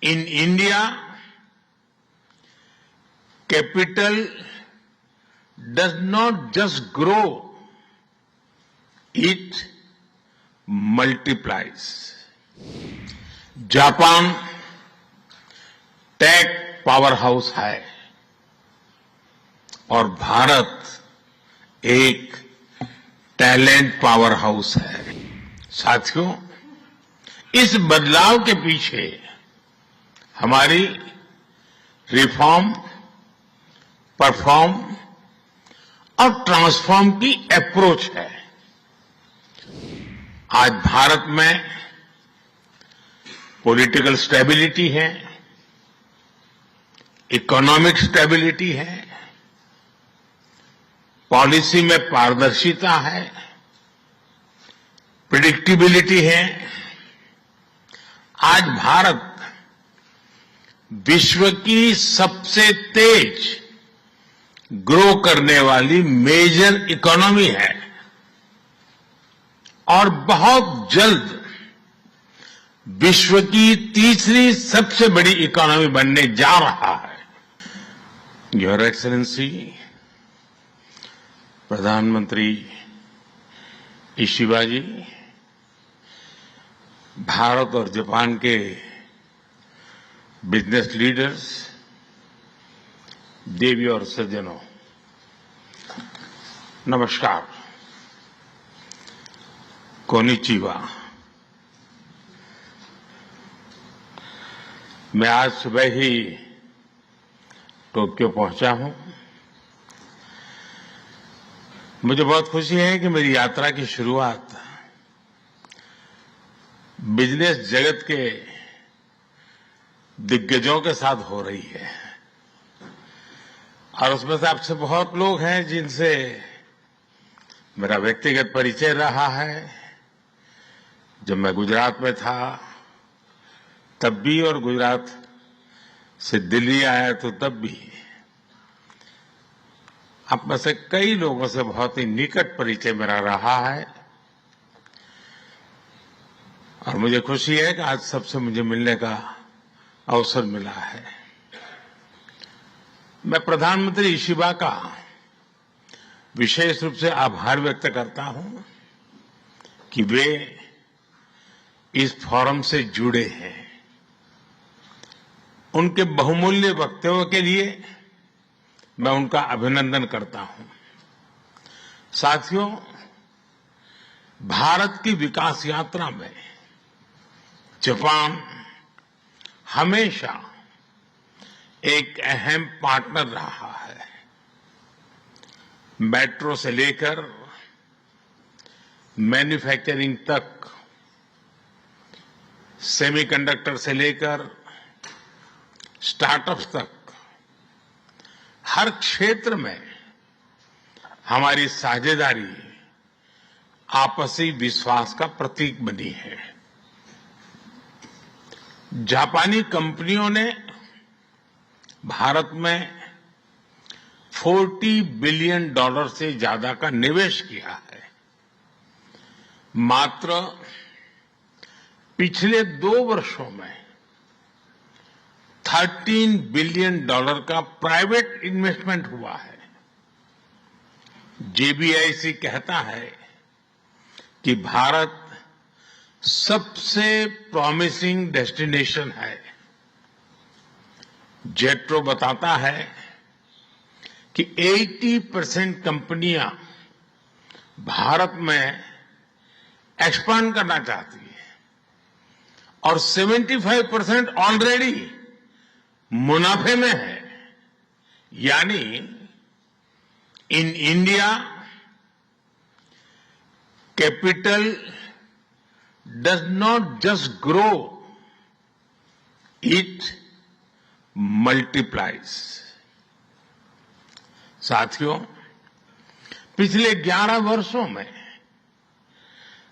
In India, capital does not just grow, it multiplies. Japan tech powerhouse है और भारत एक talent power house है। साथियों, इस बदलाव के पीछे हमारी रिफॉर्म, परफॉर्म और ट्रांसफॉर्म की अप्रोच है। आज भारत में पॉलिटिकल स्टेबिलिटी है, इकोनॉमिक स्टेबिलिटी है, पॉलिसी में पारदर्शिता है, प्रेडिक्टेबिलिटी है। आज भारत विश्व की सबसे तेज ग्रो करने वाली मेजर इकोनॉमी है और बहुत जल्द विश्व की तीसरी सबसे बड़ी इकोनॉमी बनने जा रहा है। योर एक्सेलेंसी प्रधानमंत्री इशिबा जी, भारत और जापान के बिजनेस लीडर्स, देवी और सज्जनों, नमस्कार, कोनिचिवा। मैं आज सुबह ही टोक्यो पहुंचा हूं। मुझे बहुत खुशी है कि मेरी यात्रा की शुरुआत बिजनेस जगत के दिग्गजों के साथ हो रही है और उसमें से आपसे बहुत लोग हैं जिनसे मेरा व्यक्तिगत परिचय रहा है। जब मैं गुजरात में था तब भी और गुजरात से दिल्ली आया तो तब भी आप में से कई लोगों से बहुत ही निकट परिचय मेरा रहा है और मुझे खुशी है कि आज सबसे मुझे मिलने का अवसर मिला है। मैं प्रधानमंत्री इशिबा का विशेष रूप से आभार व्यक्त करता हूं कि वे इस फोरम से जुड़े हैं। उनके बहुमूल्य वक्तव्य के लिए मैं उनका अभिनंदन करता हूं। साथियों, भारत की विकास यात्रा में जापान हमेशा एक अहम पार्टनर रहा है। मेट्रो से लेकर मैन्युफैक्चरिंग तक, सेमीकंडक्टर से लेकर स्टार्टअप्स तक, हर क्षेत्र में हमारी साझेदारी आपसी विश्वास का प्रतीक बनी है। जापानी कंपनियों ने भारत में $40 बिलियन से ज्यादा का निवेश किया है। मात्र पिछले 2 वर्षों में $13 बिलियन का प्राइवेट इन्वेस्टमेंट हुआ है। जेबीआईसी कहता है कि भारत सबसे प्रॉमिसिंग डेस्टिनेशन है। जेट्रो बताता है कि 80% कंपनियां भारत में एक्सपांड करना चाहती है और 75% ऑलरेडी मुनाफे में है। यानी in India capital does not just grow, it multiplies. साथियों, पिछले 11 वर्षों में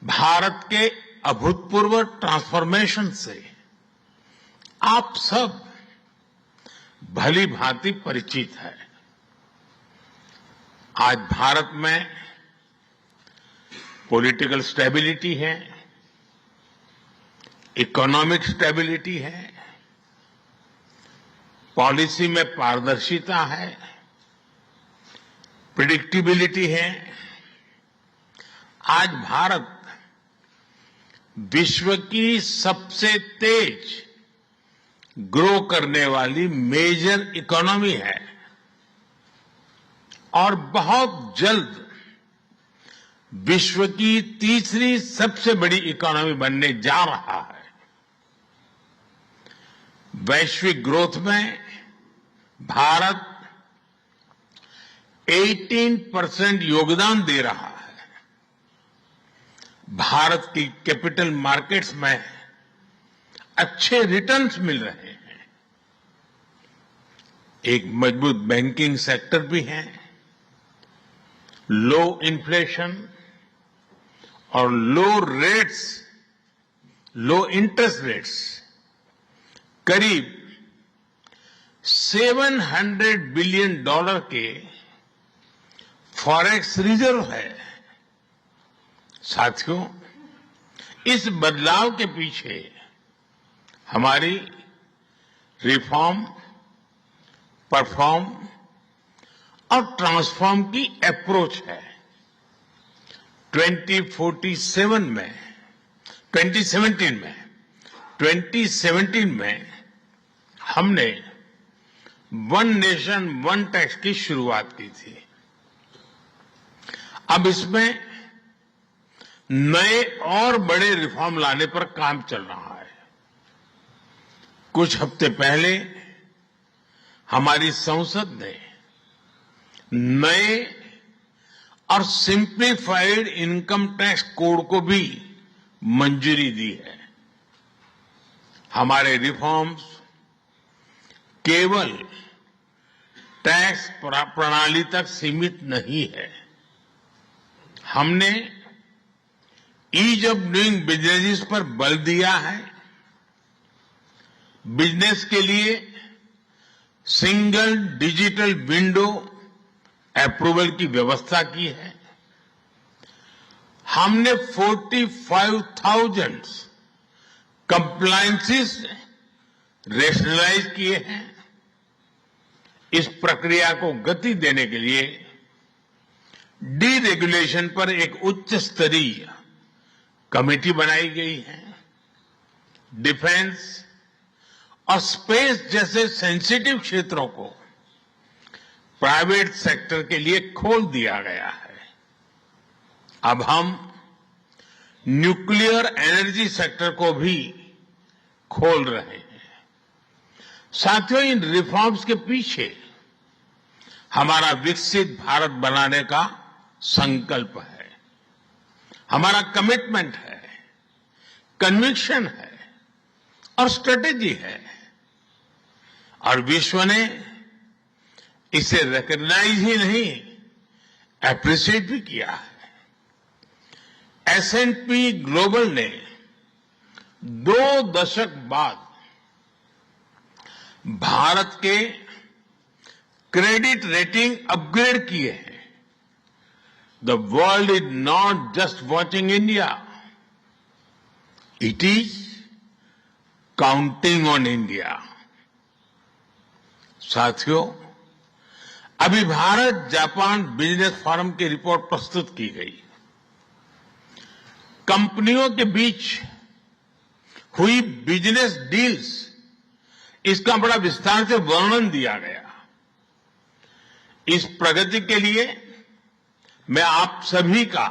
भारत के अभूतपूर्व ट्रांसफॉर्मेशन से आप सब भली भांति परिचित है। आज भारत में पॉलिटिकल स्टेबिलिटी है, इकोनॉमिक स्टेबिलिटी है, पॉलिसी में पारदर्शिता है, प्रिडिक्टिबिलिटी है। आज भारत विश्व की सबसे तेज ग्रो करने वाली मेजर इकोनॉमी है और बहुत जल्द विश्व की तीसरी सबसे बड़ी इकोनॉमी बनने जा रहा है। वैश्विक ग्रोथ में भारत 18% योगदान दे रहा है। भारत की कैपिटल मार्केट्स में अच्छे रिटर्न्स मिल रहे हैं। एक मजबूत बैंकिंग सेक्टर भी है, लो इन्फ्लेशन और लो इंटरेस्ट रेट्स, करीब $700 बिलियन के फॉरेक्स रिजर्व है। साथियों, इस बदलाव के पीछे हमारी रिफॉर्म, परफॉर्म और ट्रांसफॉर्म की अप्रोच है। 2017 में हमने वन नेशन वन टैक्स की शुरुआत की थी। अब इसमें नए और बड़े रिफॉर्म लाने पर काम चल रहा है। कुछ हफ्ते पहले हमारी संसद ने नए और सिंप्लीफाइड इनकम टैक्स कोड को भी मंजूरी दी है। हमारे रिफॉर्म्स केवल टैक्स प्रणाली तक सीमित नहीं है। हमने ईज ऑफ डूइंग बिजनेस पर बल दिया है। बिजनेस के लिए सिंगल डिजिटल विंडो अप्रूवल की व्यवस्था की है। हमने 45,000 कंप्लायंसेस रेशनलाइज किए हैं। इस प्रक्रिया को गति देने के लिए डीरेगुलेशन पर एक उच्च स्तरीय कमेटी बनाई गई है। डिफेंस और स्पेस जैसे सेंसिटिव क्षेत्रों को प्राइवेट सेक्टर के लिए खोल दिया गया है। अब हम न्यूक्लियर एनर्जी सेक्टर को भी खोल रहे हैं। साथियों, इन रिफॉर्म्स के पीछे हमारा विकसित भारत बनाने का संकल्प है, हमारा कमिटमेंट है, कन्विक्शन है और स्ट्रेटेजी है। और विश्व ने इसे रिकॉग्नाइज ही नहीं, एप्रिशिएट भी किया है। S&P ग्लोबल ने 2 दशक बाद भारत के क्रेडिट रेटिंग अपग्रेड किए हैं। The world is not just watching India, it is counting on India. साथियों, अभी भारत जापान बिजनेस फोरम की रिपोर्ट प्रस्तुत की गई। कंपनियों के बीच हुई बिजनेस डील्स, इसका बड़ा विस्तार से वर्णन दिया गया। इस प्रगति के लिए मैं आप सभी का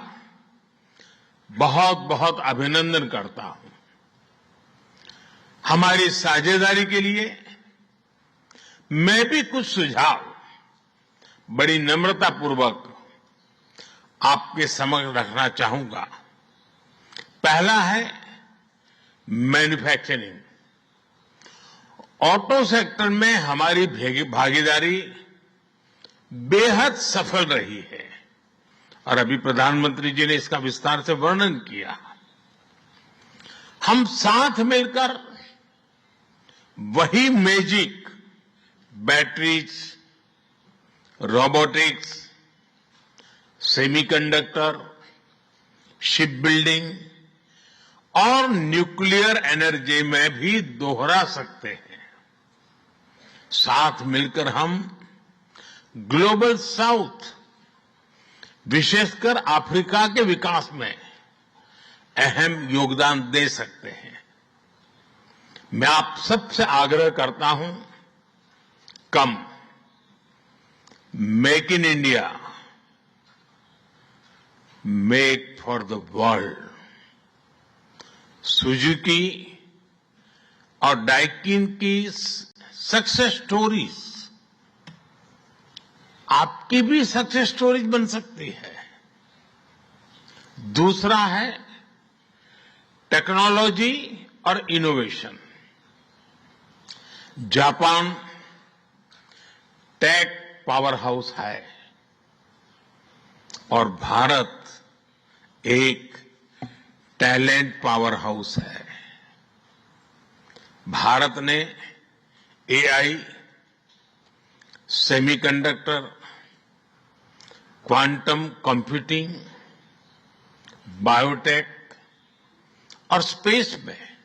बहुत बहुत अभिनंदन करता हूं। हमारी साझेदारी के लिए मैं भी कुछ सुझाव बड़ी नम्रतापूर्वक आपके समक्ष रखना चाहूंगा। पहला है मैन्युफैक्चरिंग। ऑटो सेक्टर में हमारी भागीदारी बेहद सफल रही है और अभी प्रधानमंत्री जी ने इसका विस्तार से वर्णन किया। हम साथ मिलकर वही magic batteries, robotics, semiconductor, ship building और न्यूक्लियर एनर्जी में भी दोहरा सकते हैं। साथ मिलकर हम ग्लोबल साउथ, विशेषकर अफ्रीका के विकास में अहम योगदान दे सकते हैं। मैं आप सबसे आग्रह करता हूं, कम make in India, make for the world. Suzuki और डाइकिन की सक्सेस स्टोरीज आपकी भी सक्सेस स्टोरीज बन सकती है। दूसरा है टेक्नोलॉजी और innovation. Japan tech powerhouse है और भारत एक टैलेंट पावर हाउस है। भारत ने AI, semiconductor, quantum computing, biotech और स्पेस में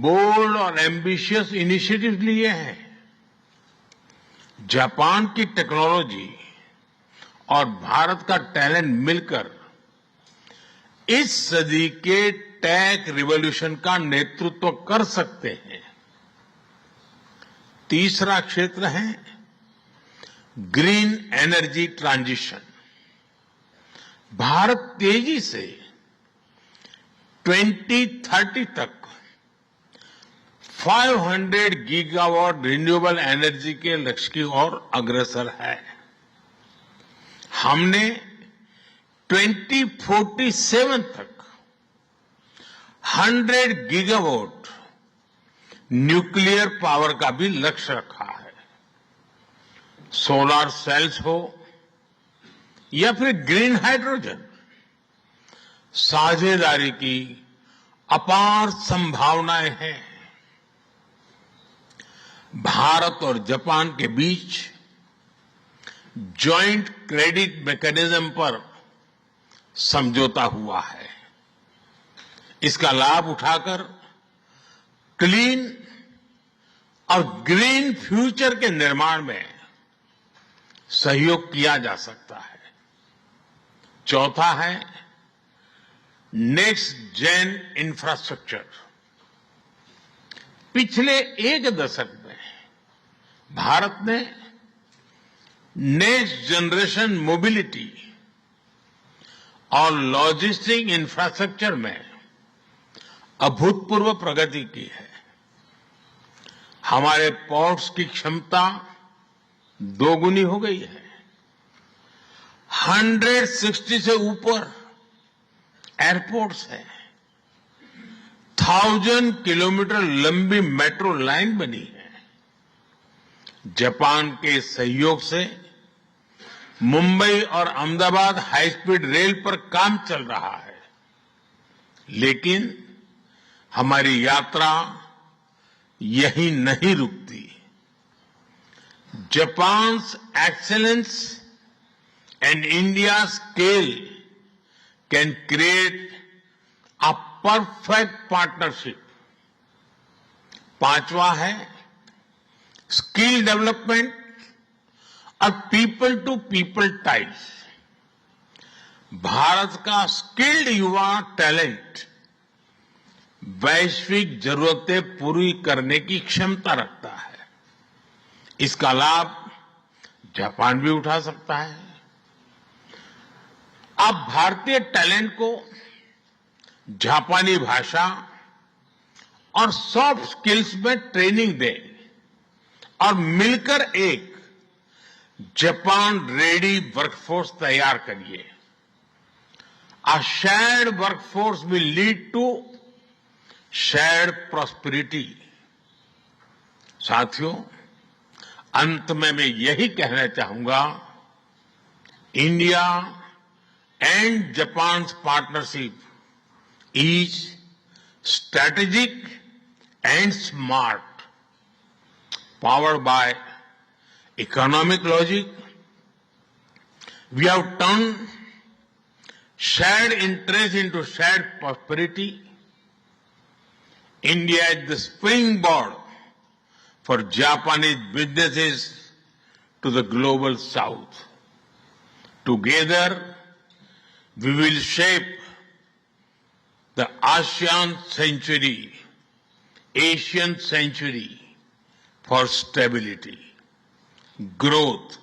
बोल्ड और एम्बिशियस इनिशिएटिव लिए हैं। जापान की टेक्नोलॉजी और भारत का टैलेंट मिलकर इस सदी के टेक रिवॉल्यूशन का नेतृत्व कर सकते हैं। तीसरा क्षेत्र है ग्रीन एनर्जी ट्रांजिशन। भारत तेजी से 2030 तक 500 गीगावाट रिन्यूएबल एनर्जी के लक्ष्य की ओर अग्रसर है। हमने 2047 तक 100 गीगावाट न्यूक्लियर पावर का भी लक्ष्य रखा है। सोलर सेल्स हो या फिर ग्रीन हाइड्रोजन, साझेदारी की अपार संभावनाएं हैं। भारत और जापान के बीच जॉइंट क्रेडिट मैकेनिज्म पर समझौता हुआ है। इसका लाभ उठाकर क्लीन और ग्रीन फ्यूचर के निर्माण में सहयोग किया जा सकता है। चौथा है नेक्स्ट जेन इंफ्रास्ट्रक्चर। पिछले एक दशक में भारत ने नेक्स्ट जनरेशन मोबिलिटी और लॉजिस्टिक इंफ्रास्ट्रक्चर में अभूतपूर्व प्रगति की है। हमारे पोर्ट्स की क्षमता दोगुनी हो गई है। 160 से ऊपर एयरपोर्ट्स हैं। 1000 किलोमीटर लंबी मेट्रो लाइन बनी है। जापान के सहयोग से मुंबई और अहमदाबाद हाई स्पीड रेल पर काम चल रहा है। लेकिन हमारी यात्रा यहीं नहीं रुकती। Japan's excellence and India's scale can create a perfect partnership. पांचवा है स्किल डेवलपमेंट और people to people ties. Bharat का स्किल्ड युवा टैलेंट वैश्विक जरूरतें पूरी करने की क्षमता रखता है। इसका लाभ जापान भी उठा सकता है। आप भारतीय टैलेंट को जापानी भाषा और सॉफ्ट स्किल्स में ट्रेनिंग दें और मिलकर एक जापान रेडी वर्कफोर्स तैयार करिए। A shared workforce will lead to shared prosperity. साथियों, अंत में मैं यही कहना चाहूंगा, India and Japan partnership is strategic and smart, powered by economic logic. We have turned shared interest into shared prosperity. India is the springboard for Japanese businesses to the global south. Together, we will shape the ASEAN century, Asian century for stability, growth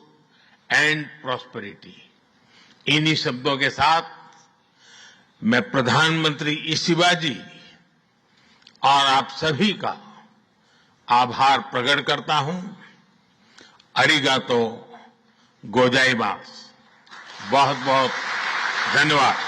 and prosperity. इन्हीं शब्दों के साथ मैं प्रधानमंत्री Ishiba जी और आप सभी का आभार प्रकट करता हूं। अरिगातो गोजाइमास। बहुत बहुत धन्यवाद।